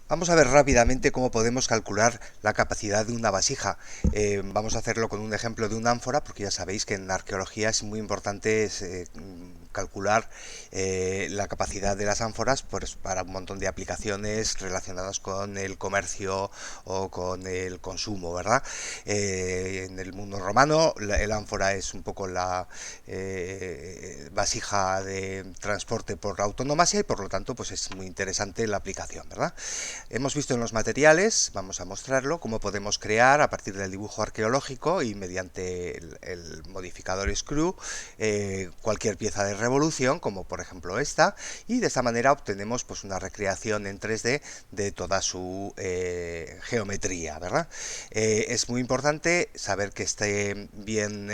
Vamos a ver rápidamente cómo podemos calcular la capacidad de una vasija. Vamos a hacerlo con un ejemplo de una ánfora, porque ya sabéis que en arqueología es muy importante calcular la capacidad de las ánforas pues, para un montón de aplicaciones relacionadas con el comercio o con el consumo, ¿verdad? En el mundo romano el ánfora es un poco la vasija de transporte por autonomasia y por lo tanto pues es muy interesante la aplicación, ¿verdad? Hemos visto en los materiales, vamos a mostrarlo, cómo podemos crear a partir del dibujo arqueológico y mediante el modificador Screw cualquier pieza de revolución, como por ejemplo esta, y de esta manera obtenemos pues una recreación en 3D de toda su geometría, ¿verdad? Es muy importante saber que esté bien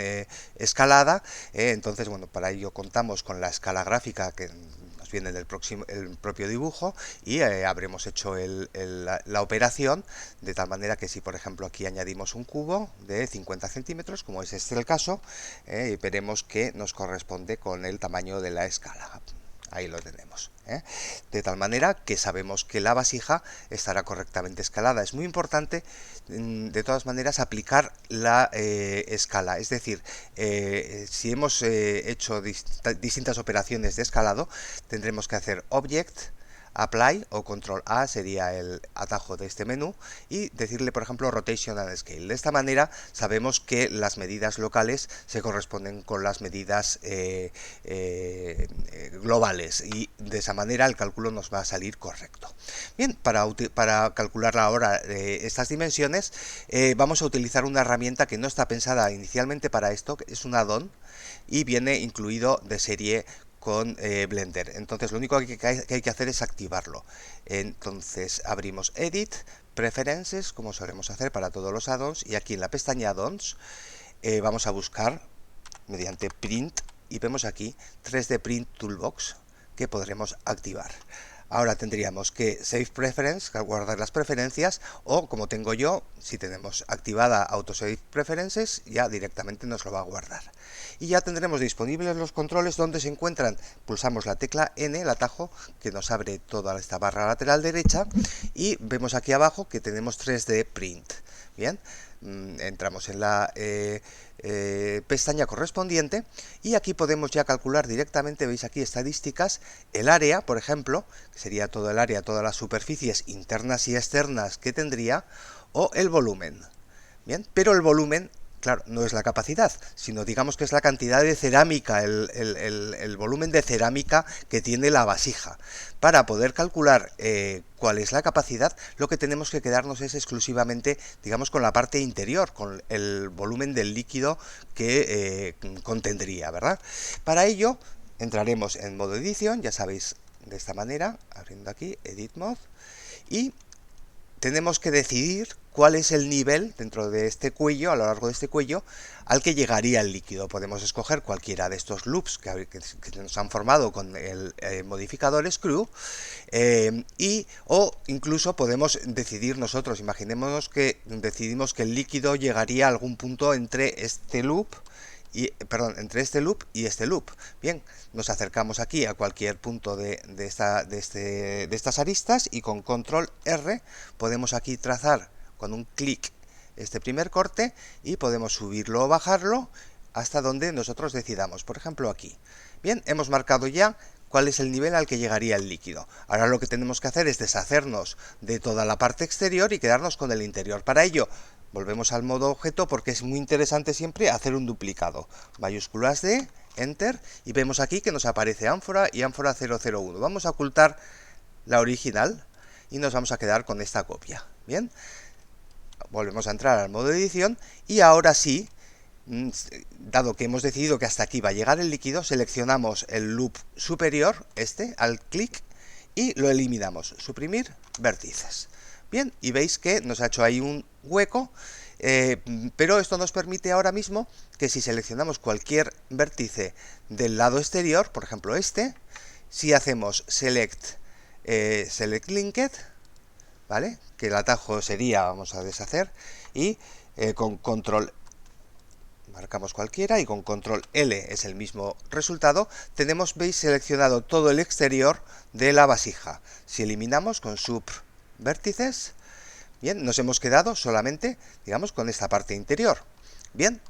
escalada, entonces bueno, para ello contamos con la escala gráfica que nos viene del el propio dibujo y habremos hecho la operación de tal manera que si por ejemplo aquí añadimos un cubo de 50 centímetros, como es este el caso, veremos que nos corresponde con el tamaño de la escala. Ahí lo tenemos. De tal manera que sabemos que la vasija estará correctamente escalada. Es muy importante, de todas maneras, aplicar la escala. Es decir, si hemos hecho distintas operaciones de escalado, tendremos que hacer Object, Apply o Control A sería el atajo de este menú y decirle por ejemplo Rotation and Scale. De esta manera sabemos que las medidas locales se corresponden con las medidas globales y de esa manera el cálculo nos va a salir correcto. Bien, para calcular ahora estas dimensiones vamos a utilizar una herramienta que no está pensada inicialmente para esto, que es un add-on y viene incluido de serie con Blender. Entonces lo único que hay que hacer es activarlo. Entonces abrimos Edit, Preferences, como solemos hacer para todos los add-ons, y aquí en la pestaña Add-ons vamos a buscar mediante Print y vemos aquí 3D Print Toolbox que podremos activar. Ahora tendríamos que Save Preference, guardar las preferencias, o como tengo yo, si tenemos activada Autosave Preferences, ya directamente nos lo va a guardar. Y ya tendremos disponibles los controles donde se encuentran. Pulsamos la tecla N, el atajo, que nos abre toda esta barra lateral derecha, y vemos aquí abajo que tenemos 3D Print. Bien, entramos en la pestaña correspondiente y aquí podemos ya calcular directamente, veis aquí estadísticas, el área, por ejemplo, que sería todo el área, todas las superficies internas y externas que tendría, o el volumen. Bien, pero el volumen, claro, no es la capacidad, sino digamos que es la cantidad de cerámica, el volumen de cerámica que tiene la vasija. Para poder calcular cuál es la capacidad, lo que tenemos que quedarnos es exclusivamente, digamos, con la parte interior, con el volumen del líquido que contendría, ¿verdad? Para ello, entraremos en modo edición, ya sabéis, de esta manera, abriendo aquí, Edit Mode, y tenemos que decidir cuál es el nivel dentro de este cuello, a lo largo de este cuello, al que llegaría el líquido. Podemos escoger cualquiera de estos loops que nos han formado con el modificador Screw o incluso podemos decidir nosotros, imaginémonos que decidimos que el líquido llegaría a algún punto entre este loop entre este loop y este loop. Bien, nos acercamos aquí a cualquier punto de estas aristas y con control R podemos aquí trazar con un clic este primer corte y podemos subirlo o bajarlo hasta donde nosotros decidamos. Por ejemplo aquí. Bien, hemos marcado ya cuál es el nivel al que llegaría el líquido. Ahora lo que tenemos que hacer es deshacernos de toda la parte exterior y quedarnos con el interior. Para ello, volvemos al modo objeto porque es muy interesante siempre hacer un duplicado. Mayúsculas D, Enter, y vemos aquí que nos aparece ánfora y ánfora 001. Vamos a ocultar la original y nos vamos a quedar con esta copia. Bien, volvemos a entrar al modo edición y ahora sí, dado que hemos decidido que hasta aquí va a llegar el líquido, seleccionamos el loop superior, al clic, y lo eliminamos. Suprimir vértices. Bien, y veis que nos ha hecho ahí un hueco, pero esto nos permite ahora mismo que si seleccionamos cualquier vértice del lado exterior, por ejemplo si hacemos Select Linked, ¿vale? Que el atajo sería, vamos a deshacer, y con Control marcamos cualquiera y con Control L es el mismo resultado. Veis seleccionado todo el exterior de la vasija. Si eliminamos con Sub vértices. Bien, nos hemos quedado solamente, digamos, con esta parte interior. Bien,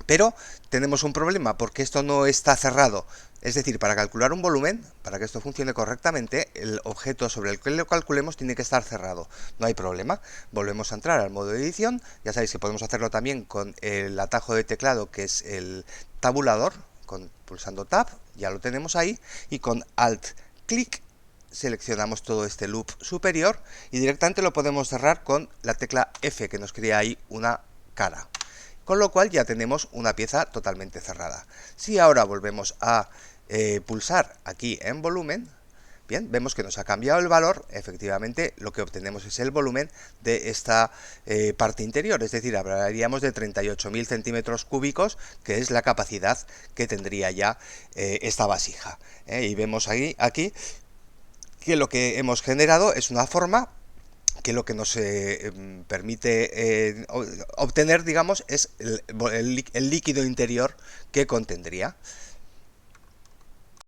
pero tenemos un problema porque esto no está cerrado. Es decir, para calcular un volumen, para que esto funcione correctamente, el objeto sobre el que lo calculemos tiene que estar cerrado. No hay problema. Volvemos a entrar al modo de edición. Ya sabéis que podemos hacerlo también con el atajo de teclado, que es el tabulador, pulsando Tab, ya lo tenemos ahí, y con Alt clic seleccionamos todo este loop superior y directamente lo podemos cerrar con la tecla F, que nos crea ahí una cara. Con lo cual ya tenemos una pieza totalmente cerrada. Si ahora volvemos a pulsar aquí en volumen, bien, vemos que nos ha cambiado el valor. Efectivamente, lo que obtenemos es el volumen de esta parte interior, es decir, hablaríamos de 38.000 centímetros cúbicos, que es la capacidad que tendría ya esta vasija. Y vemos aquí que lo que hemos generado es una forma que lo que nos permite obtener, digamos, es el líquido interior que contendría.